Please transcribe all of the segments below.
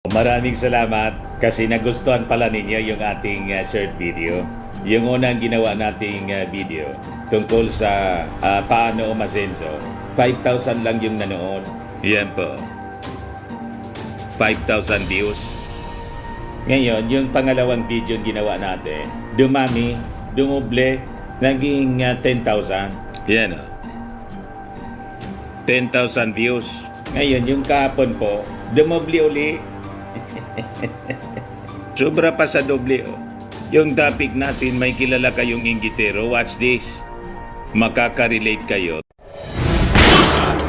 Maraming salamat kasi nagustuhan pala ninyo yung ating short video. Yung unang ginawa nating video tungkol sa paano umasenso. 5,000 lang yung nanood. Yan po. 5,000 views. Ngayon, yung pangalawang video ginawa natin, dumami, dumuble, naging 10,000. Yan o. 10,000 views. Ngayon, yung kahapon po, dumubli uli. Sobra pa sa doble. Yung topic natin, may kilala kayong inggitero. Watch this. Makaka-relate kayo.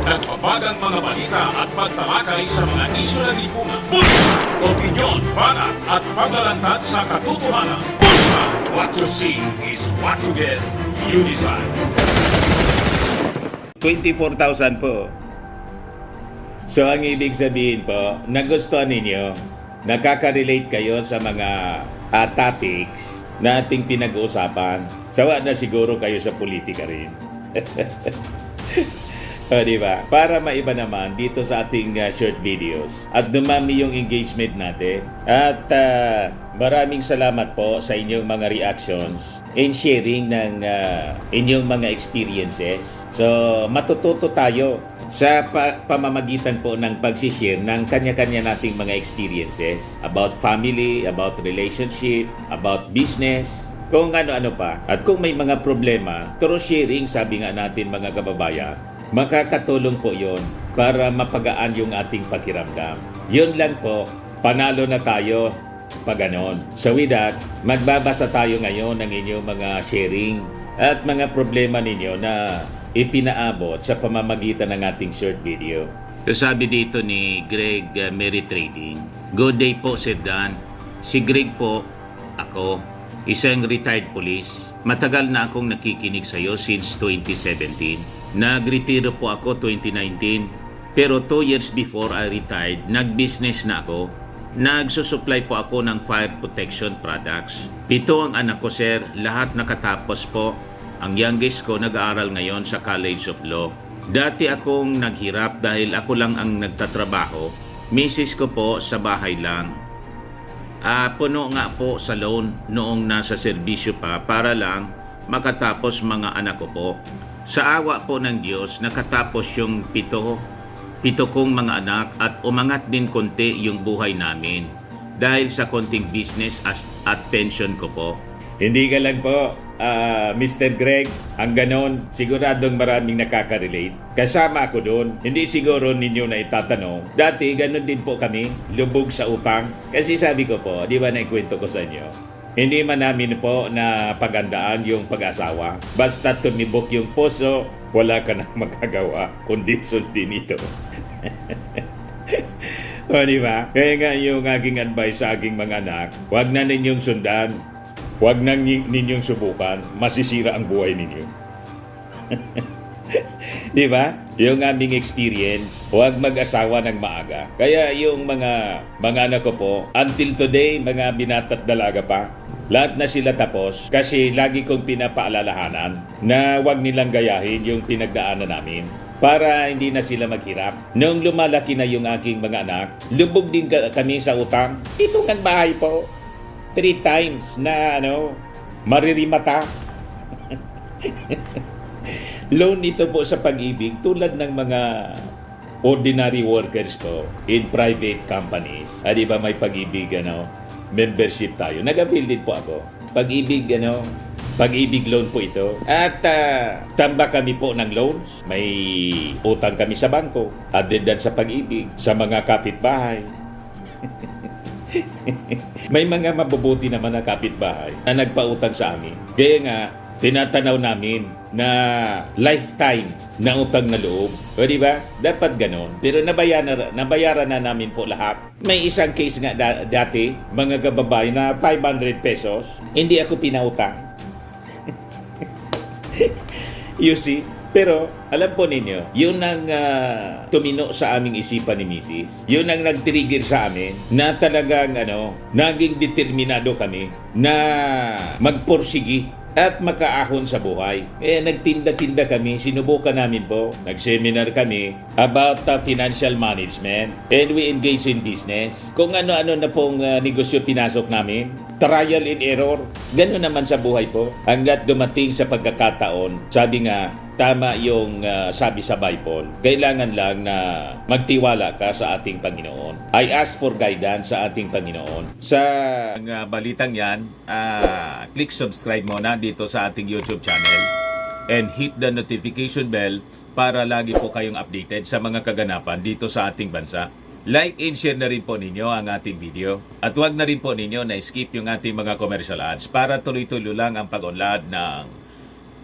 Nagpapagang mga balita at pagtalakay sa mga isyu ng lipunan. Pulsa! Opinyon, banat at paglalantad sa katotohanan. Pulsa! What you see is what you get. You decide. 24,000 po. So ang ibig sabihin po, nagustuhan ninyo, nakaka-relate kayo sa mga topics na ating pinag-uusapan. Sawa na siguro kayo sa politika rin. O, diba? Para maiba naman dito sa ating short videos at dumami yung engagement natin. At maraming salamat po sa inyong mga reactions and sharing ng inyong mga experiences. So, matututo tayo sa pamamagitan po ng pag-share ng kanya-kanya nating mga experiences about family, about relationship, about business, kung ano-ano pa. At kung may mga problema, through sharing, sabi nga natin mga kababayan, makakatulong po yon para mapagaan yung ating pakiramdam. Yun lang po, panalo na tayo pag ganon. So with that, magbabasa tayo ngayon ng inyong mga sharing at mga problema ninyo na ipinaabot sa pamamagitan ng ating short video. So sabi dito ni Greg Merit Trading, "Good day po Sir Dan. Si Greg po, ako, isang retired police. Matagal na akong nakikinig sa iyo since 2017. Nagretiro po ako 2019, pero 2 years before I retired, nag-business na ako. Nagsusupply po ako ng fire protection products. 7 ang anak ko sir, lahat nakatapos po. Ang youngest ko nag-aaral ngayon sa College of Law. Dati akong naghirap dahil ako lang ang nagtatrabaho. Misis ko po sa bahay lang. Puno nga po sa loan noong nasa serbisyo pa para lang makatapos mga anak ko po. Sa awa po ng Diyos, nakatapos yung pito kong mga anak at umangat din konti yung buhay namin dahil sa konting business at pension ko po." Hindi ka lang po, Mr. Greg, ang ganon, siguradong maraming nakaka-relate. Kasama ako doon, hindi siguro ninyo na itatanong. Dati, ganon din po kami, lubog sa utang. Kasi sabi ko po, di ba naikwento ko sa inyo, hindi man namin po na pagandaan yung pag-asawa. Basta tumibok yung puso, wala ka nang magagawa, kundi sundin ito. O, di ba? Kaya nga yung aking advice sa aking mga anak, huwag na ninyong sundan. Huwag nang ninyong subukan, masisira ang buhay ninyo. Di ba? Yung aming experience, huwag mag-asawa ng maaga. Kaya yung mga anak ko po, until today, mga binatat dalaga pa, lahat na sila tapos kasi lagi kong pinapaalalahanan na huwag nilang gayahin yung pinagdaanan namin para hindi na sila maghirap. Nung lumalaki na yung aking mga anak, lubog din kami sa utang. Ito ang bahay po. 3 times na maririmata. Loan ito po sa pag-ibig tulad ng mga ordinary workers po in private companies. Di ba may pag-ibig membership tayo. Nag-avail din po ako. Pag-ibig loan po ito. At tambak kami po ng loans. May utang kami sa bangko. Added dan sa pag-ibig, sa mga kapitbahay. May mga mabubuti naman na kapitbahay na nagpautang sa amin. Kaya nga, tinatanaw namin na lifetime na utang na loob. O diba? Dapat ganon. Pero nabayaran na namin po lahat. May isang case nga dati, mga kababayan na 500 pesos, hindi ako pinautang. You see? Pero, alam po ninyo, yun ang tumino sa aming isipan ni Mrs. Yun ang nag-trigger sa amin na talagang naging determinado kami na magporsigi at makaahon sa buhay. Nagtinda-tinda kami, sinubukan namin po. Nag-seminar kami about financial management and we engage in business. Kung ano-ano na pong negosyo pinasok namin, trial and error. Ganun naman sa buhay po. Hanggat dumating sa pagkakataon, sabi nga, tama yung sabi sa Bible, kailangan lang na magtiwala ka sa ating Panginoon. I ask for guidance sa ating Panginoon. Sa balitang yan, click subscribe muna dito sa ating YouTube channel and hit the notification bell para lagi po kayong updated sa mga kaganapan dito sa ating bansa. Like and share na rin po ninyo ang ating video. At huwag na rin po ninyo na skip yung ating mga commercial ads para tuloy-tuloy lang ang pag-unlad ng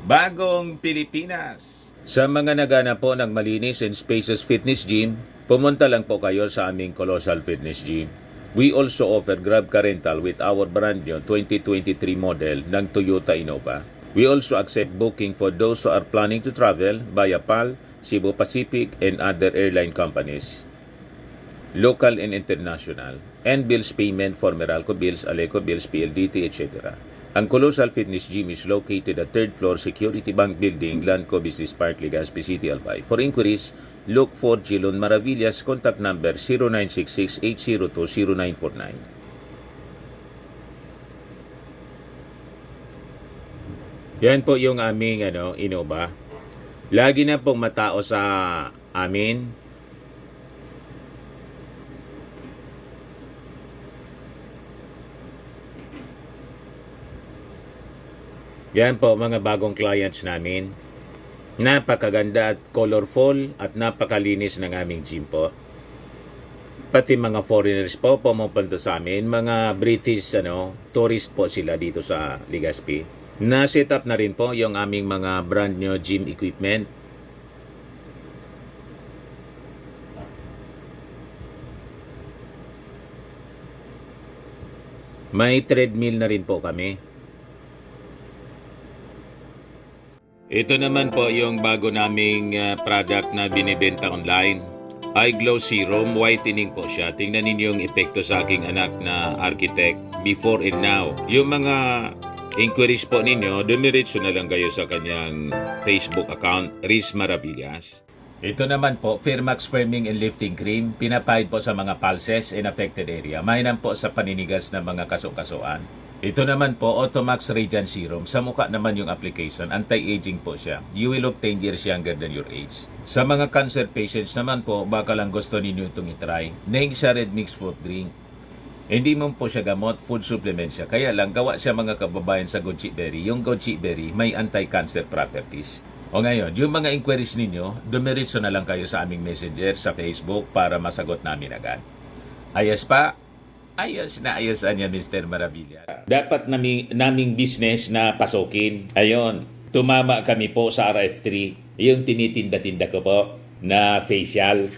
Bagong Pilipinas. Sa mga nagana po ng malinis and spacious fitness gym, pumunta lang po kayo sa aming Colossal Fitness Gym. We also offer Grab Car Rental with our brand new 2023 model ng Toyota Innova. We also accept booking for those who are planning to travel via PAL, Cebu Pacific, and other airline companies, local and international, and bills payment for Meralco Bills, Aleco Bills, PLDT, etc. Ang Colossal Fitness Gym is located at 3rd floor Security Bank Building, Lanco Business Park, Legazpi City, Albay. For inquiries, look for Gilon Maravillas, contact number 0966-802-0949. Yan po yung aming Innova. Lagi na pong matao sa amin. Yan po mga bagong clients namin. Napakaganda at colorful at napakalinis ng aming gym po. Pati mga foreigners po pumupunta sa amin, mga British tourist po sila dito sa Legazpi. Na-set up na rin po yung aming mga brand new gym equipment. May treadmill na rin po kami. Ito naman po yung bago naming product na binibenta online. Eye Glow Serum, whitening po siya. Tingnan ninyo yung epekto sa aking anak na architect before and now. Yung mga inquiries po ninyo, dumiretso na lang kayo sa kanyang Facebook account, Riz Maravillas. Ito naman po, Firmax Firming and Lifting Cream. Pinapahid po sa mga pulses in affected area. Mainam po sa paninigas ng mga kasukasuan. Ito naman po, Automax Radiant Serum. Sa mukha naman yung application. Anti-aging po siya. You will look 10 years younger than your age. Sa mga cancer patients naman po, baka lang gusto ninyo itong itry. Neng siya red mixed fruit drink. Hindi mo po siya gamot, food supplement siya. Kaya lang, gawa siya mga kababayan sa goji berry. Yung goji berry may anti-cancer properties. O ngayon, yung mga inquiries ninyo, dumiretso na lang kayo sa aming messenger sa Facebook para masagot namin agad. Ayos pa? Ayos na ayos niya, Mr. Maravilla. Dapat naming business na pasukin. Ayon, tumama kami po sa RF3. Yung tinitinda-tinda ko po na facial.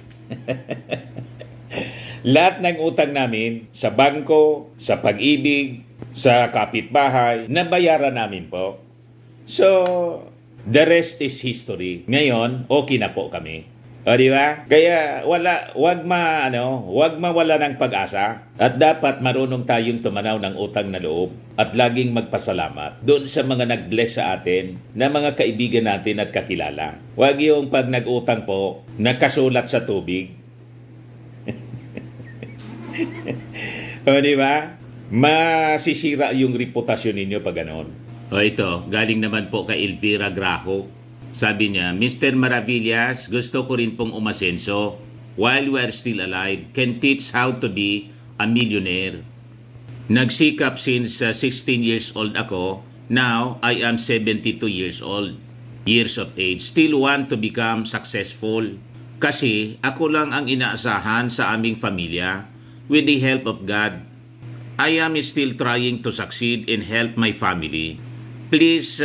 Lahat ng utang namin sa bangko, sa pag-ibig, sa kapitbahay, nabayaran namin po. So, the rest is history. Ngayon, okay na po kami. O, di ba? Kaya wag mawala ng pag-asa at dapat marunong tayong tumanaw ng utang na loob at laging magpasalamat doon sa mga nag-bless sa atin na mga kaibigan natin at kakilala. Wag yung pag nag-utang po, nakasulat sa tubig. O, di ba? Masisira yung reputasyon ninyo pag ganon. O, ito, galing naman po kay Elvira Graho. Sabi niya, Mr. Maravillas, gusto ko rin pong umasenso. While we are still alive, can teach how to be a millionaire. Nagsikap since 16 years old ako. Now, I am 72 years old. Years of age. Still want to become successful. Kasi ako lang ang inaasahan sa aming pamilya. With the help of God, I am still trying to succeed and help my family. Please,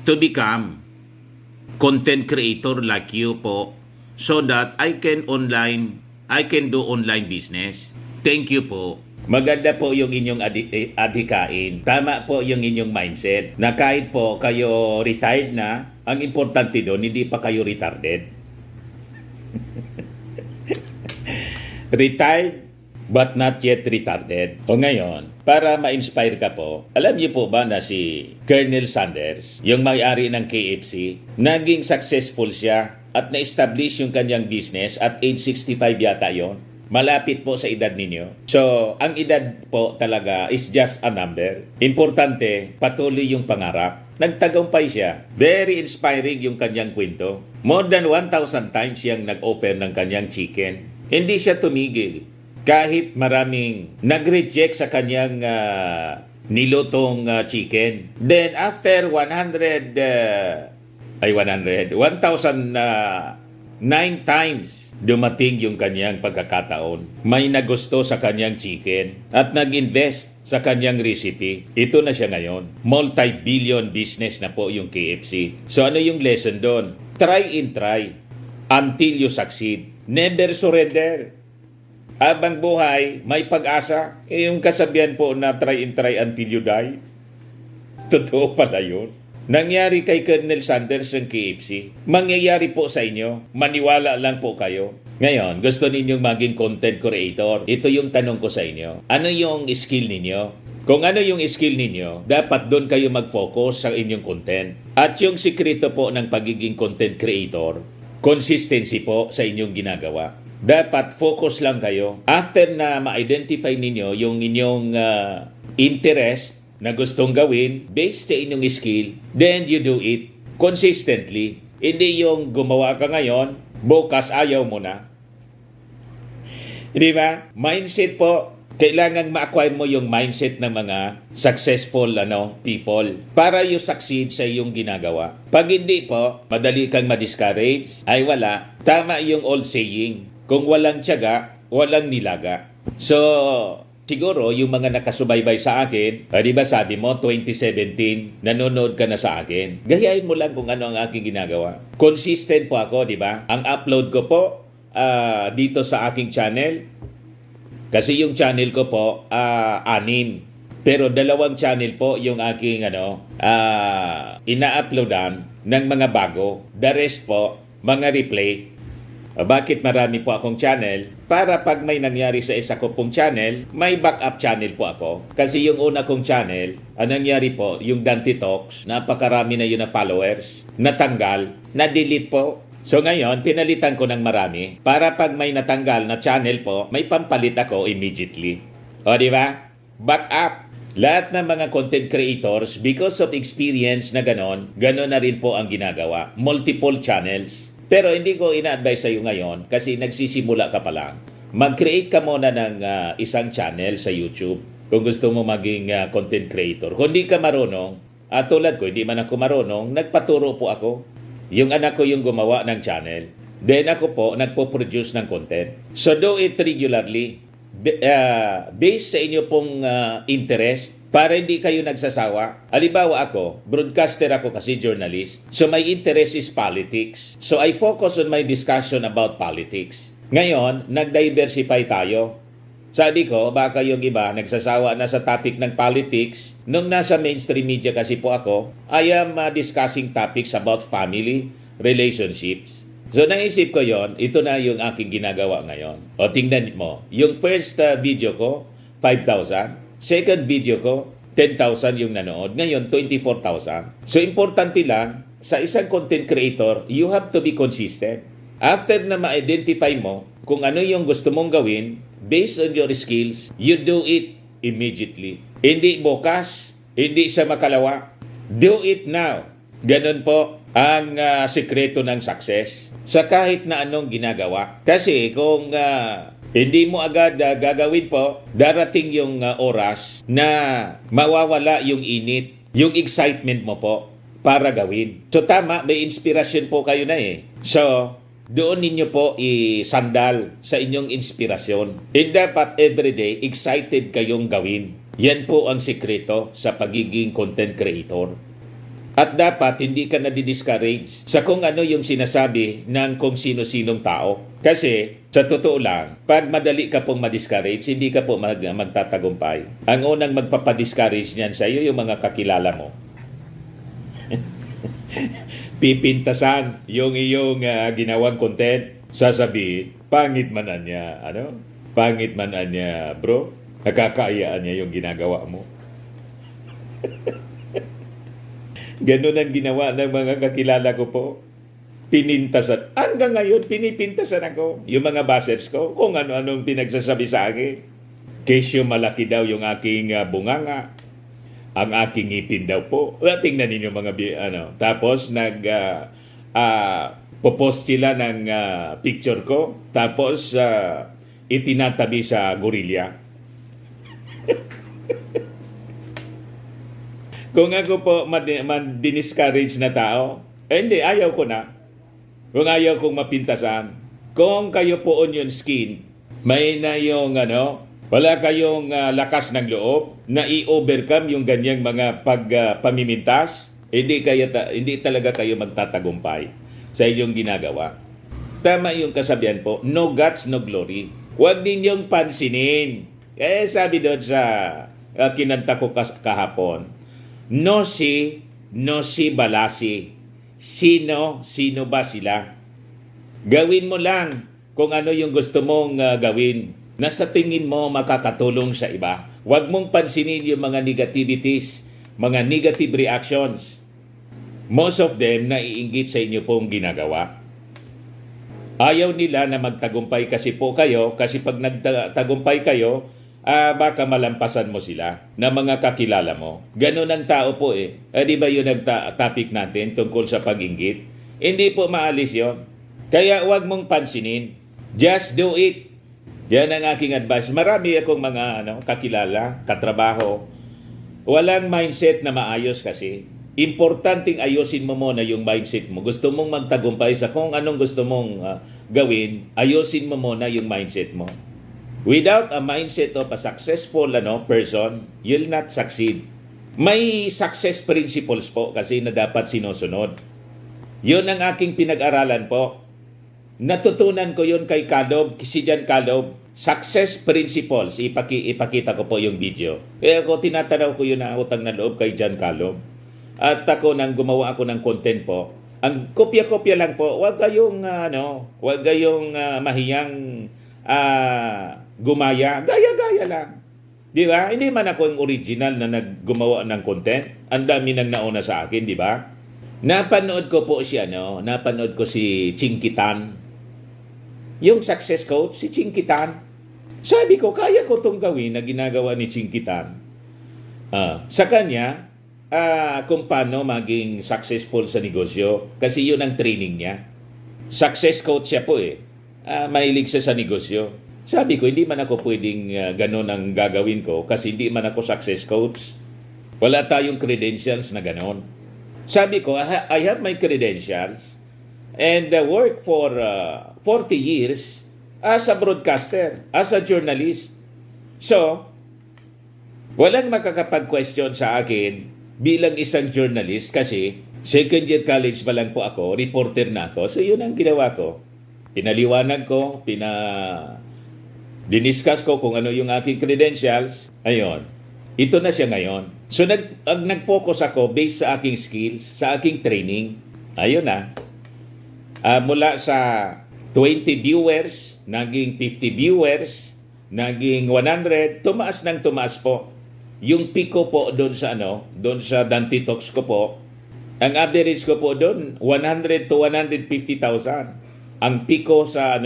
to become content creator like you po so that I can do online business. Thank you po. Maganda po yung inyong adhikain. Tama po yung inyong mindset na kahit po kayo retired na, ang importante doon, hindi pa kayo retarded. Retired, but not yet retarded. O ngayon, para ma-inspire ka po, alam niyo po ba na si Colonel Sanders, yung may-ari ng KFC, naging successful siya at na-establish yung kanyang business at age 65 yata yon. Malapit po sa edad ninyo. So, ang edad po talaga is just a number. Importante, patuloy yung pangarap. Nagtagumpay siya. Very inspiring yung kanyang kwento. More than 1,000 times siyang nag-offer ng kanyang chicken. Hindi siya tumigil. Kahit maraming nag-reject sa kanyang nilutong chicken. Then, after 1,009 times dumating yung kanyang pagkakataon. May nagusto sa kanyang chicken at nag-invest sa kanyang recipe. Ito na siya ngayon. Multi-billion business na po yung KFC. So ano yung lesson doon? Try and try until you succeed. Never surrender. Habang buhay, may pag-asa. Yung kasabihan po na try and try until you die. Totoo pala yun. Nangyari kay Colonel Sanders ng KFC. Mangyayari po sa inyo. Maniwala lang po kayo. Ngayon, gusto ninyong maging content creator. Ito yung tanong ko sa inyo. Ano yung skill ninyo? Kung ano yung skill ninyo, dapat doon kayo mag-focus sa inyong content. At yung sikreto po ng pagiging content creator, consistency po sa inyong ginagawa. Dapat focus lang kayo. After na ma-identify ninyo yung inyong interest, na gustong gawin based sa inyong skill, then you do it consistently. Hindi yung gumawa ka ngayon, bukas ayaw mo na. Di ba? Mindset po. Kailangan ma-acquire mo yung mindset ng mga successful people para you succeed sa iyong ginagawa. Pag hindi po, madali kang ma-discourage, ay wala. Tama yung old saying, kung walang tiyaga, walang nilaga. So, siguro, yung mga nakasubaybay sa akin, di ba sabi mo, 2017, nanonood ka na sa akin. Gayahin mo lang kung ano ang aking ginagawa. Consistent po ako, di ba? Ang upload ko po dito sa aking channel, kasi yung channel ko po, 6. Pero 2 channel po yung aking ina-uploadan ng mga bago. The rest po, mga replay. Bakit marami po akong channel? Para pag may nangyari sa isa ko pong channel, may backup channel po ako. Kasi yung una kong channel, ang nangyari po, yung Dante Talks, napakarami na yun na followers, natanggal, na-delete po. So ngayon, pinalitan ko ng marami para pag may natanggal na channel po, may pampalit ako immediately. O di ba? Backup. Lahat ng mga content creators, because of experience na ganon na rin po ang ginagawa. Multiple channels. Pero hindi ko ina-advise sa iyo ngayon kasi nagsisimula ka pa lang. Mag-create ka muna ng isang channel sa YouTube kung gusto mo maging content creator. Kung hindi ka marunong, tulad ko, hindi man ako marunong, nagpaturo po ako. Yung anak ko yung gumawa ng channel. Then ako po, nagpo-produce ng content. So do it regularly. Based sa inyo pong interest, para hindi kayo nagsasawa. Halimbawa ako, broadcaster ako kasi journalist. So my interest is politics. So I focus on my discussion about politics. Ngayon, nag-diversify tayo. Sabi ko, baka yung iba nagsasawa na sa topic ng politics. Nung nasa mainstream media kasi po ako, I am discussing topics about family, relationships. So naisip ko yon, ito na yung aking ginagawa ngayon. O tingnan mo, yung first video ko, 5,000. Second video ko, 10,000 yung nanood. Ngayon, 24,000. So, importante lang, sa isang content creator, you have to be consistent. After na ma-identify mo kung ano yung gusto mong gawin, based on your skills, you do it immediately. Hindi bukas, hindi sa makalawa. Do it now. Ganun po ang sikreto ng success sa kahit na anong ginagawa. Kasi kung hindi mo agad gagawin po, darating yung oras na mawawala yung init, yung excitement mo po para gawin. So tama, may inspirasyon po kayo na eh. So, doon ninyo po isandal sa inyong inspirasyon. And dapat everyday, excited kayong gawin. Yan po ang sikreto sa pagiging content creator. At dapat hindi ka na-discourage sa kung ano yung sinasabi ng kung sino-sinong tao. Kasi, sa totoo lang, pag madali ka pong ma-discourage, hindi ka po magtatagumpay. Ang unang magpapadiscourage niyan sa iyo, yung mga kakilala mo. Pipintasan yung iyong ginawang content. Sasabihin, pangit man na niya. Pangit man niya, bro. Nakakaayaan niya yung ginagawa mo. Ganun ang ginawa ng mga kakilala ko po. Pinintasan. Hanggang ngayon, pinipintasan ako. Yung mga bashers ko, kung ano-anong pinagsasabi sa akin. Kesyo malaki daw yung aking bunganga. Ang aking ngipin daw po. Tingnan ninyo mga Tapos popost sila ng picture ko. Tapos itinatabi sa gorilla. Kung ako po man-discourage na tao, hindi, ayaw ko na. Kung ayaw kong mapintasan, kung kayo po onion skin, may na yung wala kayong lakas ng loob na i-overcome yung ganyang mga pamimintas, hindi talaga kayo magtatagumpay sa inyong ginagawa. Tama yung kasabihan po, no guts, no glory. Huwag ninyong pansinin. Sabi doon sa kinanta ko kahapon, no si balasi. Sino ba sila? Gawin mo lang kung ano yung gusto mong gawin na sa tingin mo makakatulong sa iba. Huwag mong pansinin yung mga negativities, mga negative reactions. Most of them naiinggit sa inyo pong ginagawa. Ayaw nila na magtagumpay kasi pag nagtagumpay kayo, baka malampasan mo sila na mga kakilala mo. Ganon ang tao po di ba yung topic natin tungkol sa pag-inggit? Hindi po maalis yon. Kaya huwag mong pansinin. Just do it. Yan ang aking advice. Marami akong mga kakilala, katrabaho. Walang mindset na maayos kasi. Importanteng ayusin mo muna yung mindset mo. Gusto mong magtagumpay sa kung anong gusto mong gawin, ayusin mo muna yung mindset mo. Without a mindset of a successful person, you'll not succeed. May success principles po kasi na dapat sinusunod. Yun ang aking pinag-aralan po. Natutunan ko yun kay si John Kalob. Success principles. Ipakita ko po yung video. Kaya ako tinatanaw ko yun na utang na loob kay John Kalob. At nang gumawa ako ng content po, ang kopya-kopya lang po, wag kayong mahiyang gumaya, gaya-gaya lang. Di ba? Hindi man ako yung original na naggumawa ng content. Ang dami nang nauna sa akin, di ba? Napanood ko po napanood ko si Chinkitan. Yung success coach, si Chinkitan. Sabi ko, kaya ko itong gawin na ginagawa ni Chinkitan. Sa kanya, kung paano maging successful sa negosyo. Kasi yun ang training niya. Success coach siya po mahilig siya sa negosyo. Sabi ko, hindi man ako pwedeng ganon ang gagawin ko kasi hindi man ako success coach. Wala tayong credentials na ganon. Sabi ko, I have my credentials and work for 40 years as a broadcaster, as a journalist. So, walang makakapag-question sa akin bilang isang journalist kasi second year college pa lang po ako, reporter na ako. So, yun ang ginawa ko. Pinaliwanag ko, diniscuss ko kung ano yung aking credentials. Ayun. Ito na siya ngayon. So, nag-focus ako based sa aking skills, sa aking training. Ayun na. Mula sa 20 viewers, naging 50 viewers, naging 100, tumaas ng tumaas po. Yung peak ko po doon sa Dante Talks ko po, ang average ko po doon 100 to 150,000. Ang peak ko sa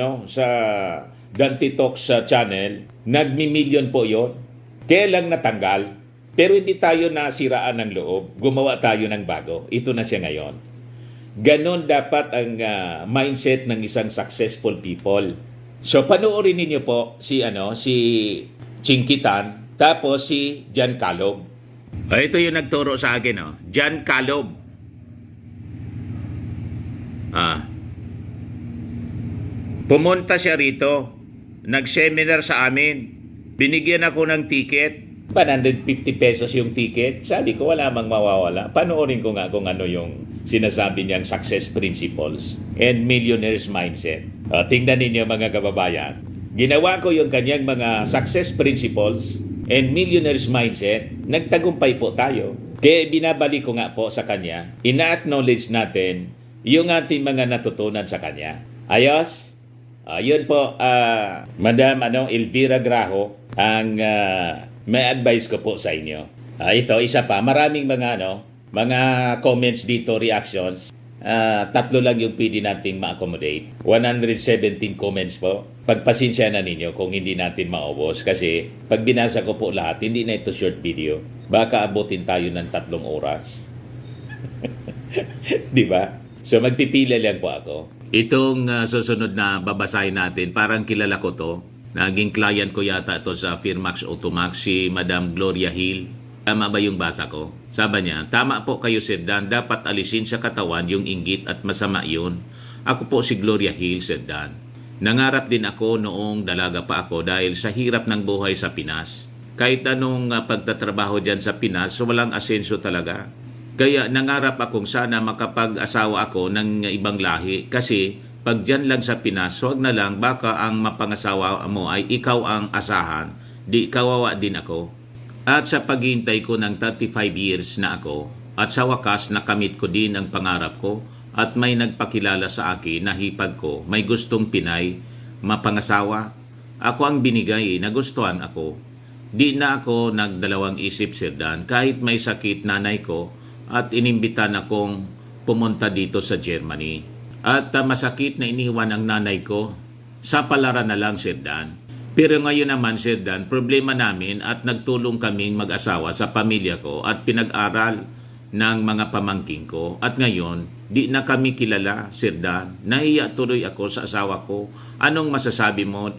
Dante Talks channel, nagmi-million po yon. Kaya lang natanggal. Pero hindi tayo nasiraan ng loob. Gumawa tayo ng bago. Ito na siya ngayon. Ganon dapat ang mindset ng isang successful people. So panoorin niyo po si Chinkitan, tapos si John Kalob. Ito yung nagturo sa akin, John Kalob. Pumunta siya rito. Nag-seminar sa amin. Binigyan ako ng ticket. 150 pesos yung ticket. Sabi ko, wala mang mawawala. Panoorin ko nga kung ano yung sinasabi niyang success principles and millionaire's mindset. Tingnan ninyo mga kababayan. Ginawa ko yung kanyang mga success principles and millionaire's mindset. Nagtagumpay po tayo. Kaya binabalik ko nga po sa kanya. Ina-acknowledge natin yung ating mga natutunan sa kanya. Ayos? Yun po, Madam Elvira Graho, ang may advice ko po sa inyo. Ito, isa pa, maraming mga comments dito, reactions. Tatlo lang yung pwede nating ma-accommodate. 117 comments po. Pagpasensya na ninyo kung hindi natin maubos kasi pag binasa ko po lahat, hindi na ito short video. Baka abutin tayo ng 3 oras. Di ba? So magpipila lang po ako. Itong susunod na babasahin natin, parang kilala ko to. Naging client ko yata to sa Firmax Automax, si Madam Gloria Hill. Tama ba yung basa ko? Sabi niya, tama po kayo Sir Dan, dapat alisin sa katawan yung inggit at masama yun. Ako po si Gloria Hill, Sir Dan. Nangarap din ako noong dalaga pa ako dahil sa hirap ng buhay sa Pinas. Kahit anong pagtatrabaho dyan sa Pinas, walang asenso talaga. Kaya nangarap akong sana makapag-asawa ako ng ibang lahi kasi pag dyan lang sa Pinas, wag na lang baka ang mapangasawa mo ay ikaw ang asahan, di kawawa din ako. At sa paghihintay ko ng 35 years na ako, at sa wakas nakamit ko din ang pangarap ko at may nagpakilala sa akin na hipag ko, may gustong Pinay, mapangasawa. Ako ang binigay, nagustuhan ako. Di na ako nagdalawang isip Sir Dan, kahit may sakit nanay ko at inimbitan akong pumunta dito sa Germany. At masakit na iniwan ang nanay ko, sa palaran na lang Sir Dan. Pero ngayon naman, Sir Dan, problema namin at nagtulong kaming mag-asawa sa pamilya ko at pinag-aral ng mga pamangking ko. At ngayon, di na kami kilala, Sir Dan. Nahiya tuloy ako sa asawa ko. Anong masasabi mo?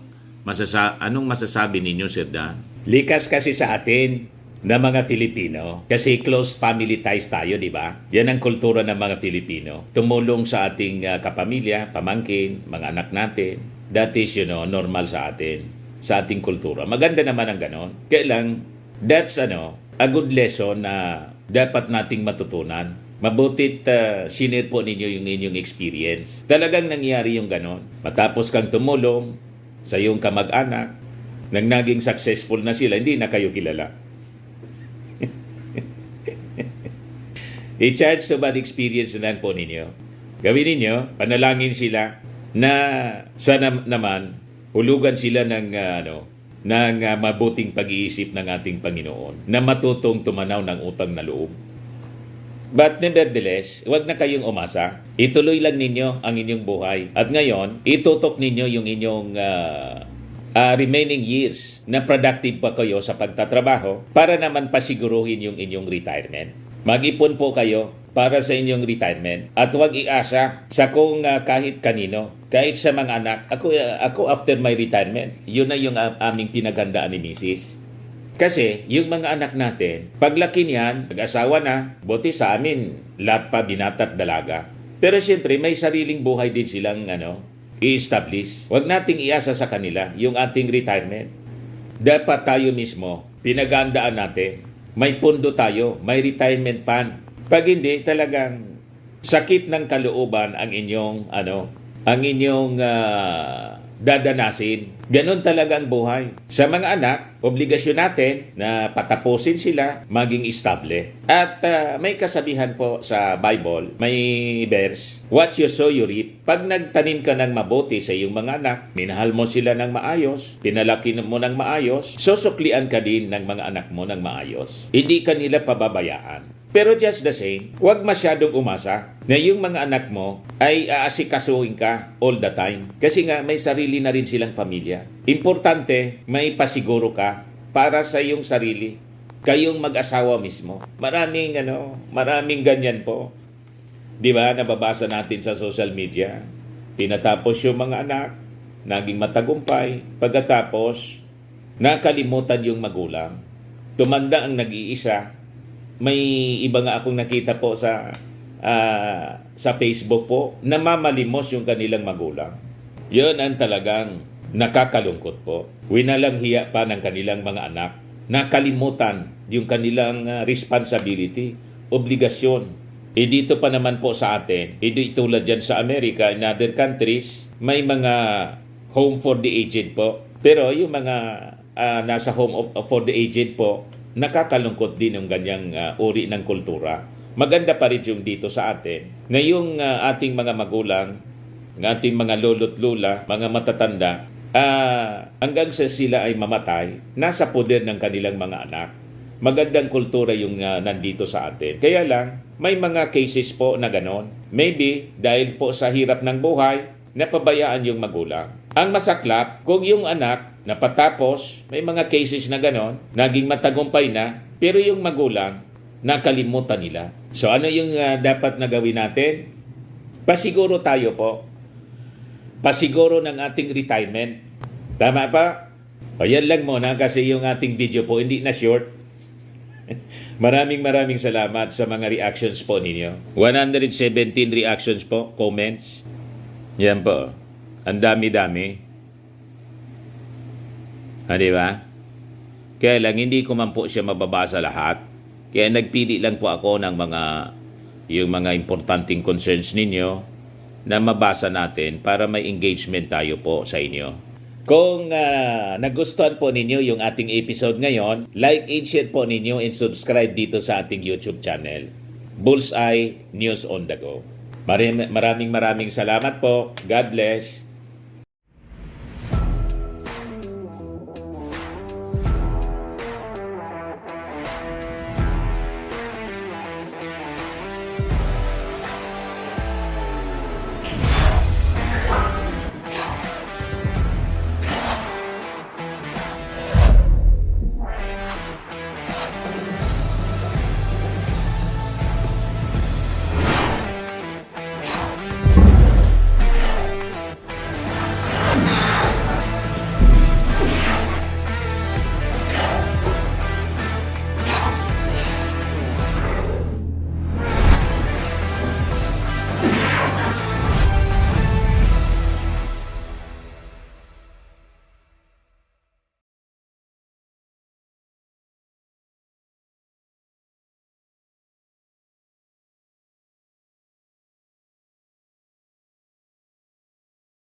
Anong masasabi ninyo, Sir Dan? Likas kasi sa atin na mga Filipino. Kasi close family ties tayo, di ba? Yan ang kultura ng mga Filipino. Tumulong sa ating kapamilya, pamangkin, mga anak natin. That is, normal sa atin. Sa ating kultura. Maganda naman ang ganon. Kaya lang, that's a good lesson na dapat nating matutunan. Mabutit sinare po ninyo yung inyong experience. Talagang nangyari yung ganon. Matapos kang tumulong sa iyong kamag-anak, nang naging successful na sila, hindi na kayo kilala. I-charge sa bad experience na lang po ninyo. Gawin ninyo, panalangin sila na sana naman hulugan sila ng mabuting pag-iisip ng ating Panginoon na matutong tumanaw ng utang na loob. But nevertheless, huwag na kayong umasa. Ituloy lang ninyo ang inyong buhay. At ngayon, itutok ninyo yung inyong remaining years na productive pa kayo sa pagtatrabaho para naman pasiguruhin yung inyong retirement. Mag-ipon po kayo para sa inyong retirement at huwag iasa sa kung kahit kanino, kahit sa mga anak. Ako after my retirement, yun na yung aming pinaghandaan ni Mrs. Kasi yung mga anak natin, paglaki niyan, nag-asawa na, buti sa amin, lahat pa binata at dalaga. Pero siyempre, may sariling buhay din silang i-establish. Huwag nating iasa sa kanila yung ating retirement. Dapat tayo mismo, pinaghandaan natin. May pundo tayo, may retirement fund. Pag hindi, talagang sakit ng kalooban ang inyong dadanasin. Ganon talaga ang buhay. Sa mga anak, obligasyon natin na patapusin sila, maging estable. At may kasabihan po sa Bible, may verse, what you sow you reap. Pag nagtanim ka ng mabuti sa iyong mga anak, minahal mo sila ng maayos, pinalaki mo ng maayos, susuklian ka din ng mga anak mo ng maayos. Hindi ka nila pababayaan. Pero just the same, huwag masyadong umasa na yung mga anak mo ay aasikasuhin ka all the time. Kasi nga, may sarili na rin silang pamilya. Importante, may pasiguro ka para sa iyong sarili. Kayong mag-asawa mismo. Maraming ganyan po. Di ba, nababasa natin sa social media. Tinatapos yung mga anak, naging matagumpay. Pagkatapos, nakalimutan yung magulang. Tumanda ang nag-iisa. May iba nga akong nakita po sa Facebook po, namamalimos yung kanilang magulang. Yun ang talagang nakakalungkot po. Winalang hiya pa ng kanilang mga anak. Nakalimutan yung kanilang responsibility, obligasyon. Dito pa naman po sa atin, tulad dyan sa Amerika, in other countries, may mga home for the aged po. Pero yung mga nasa home for the aged po, nakakalungkot din yung ganyang uri ng kultura. Maganda pa rin yung dito sa atin. Ngayong ating mga magulang, ng ating mga lolo't lula, mga matatanda, hanggang sa sila ay mamatay, nasa poder ng kanilang mga anak. Magandang kultura yung nandito sa atin. Kaya lang, may mga cases po na ganon. Maybe dahil po sa hirap ng buhay, napabayaan yung magulang. Ang masaklap, kung yung anak napatapos, may mga cases na ganon, naging matagumpay na, pero yung magulang, nakalimutan nila. So ano yung dapat na gawin natin? Pasiguro tayo po. Pasiguro ng ating retirement. Tama pa? O yan lang muna kasi yung ating video po hindi na short. Maraming salamat sa mga reactions po ninyo. 117 reactions po, comments. Yan po. Ang dami-dami. Di ba? Kaya lang hindi ko man po siya mababasa lahat. Kaya nagpili lang po ako ng yung mga importanteng concerns ninyo na mabasa natin para may engagement tayo po sa inyo. Kung nagustuhan po ninyo yung ating episode ngayon, like and share po ninyo and subscribe dito sa ating YouTube channel, Bullseye News on the Go. Maraming salamat po. God bless.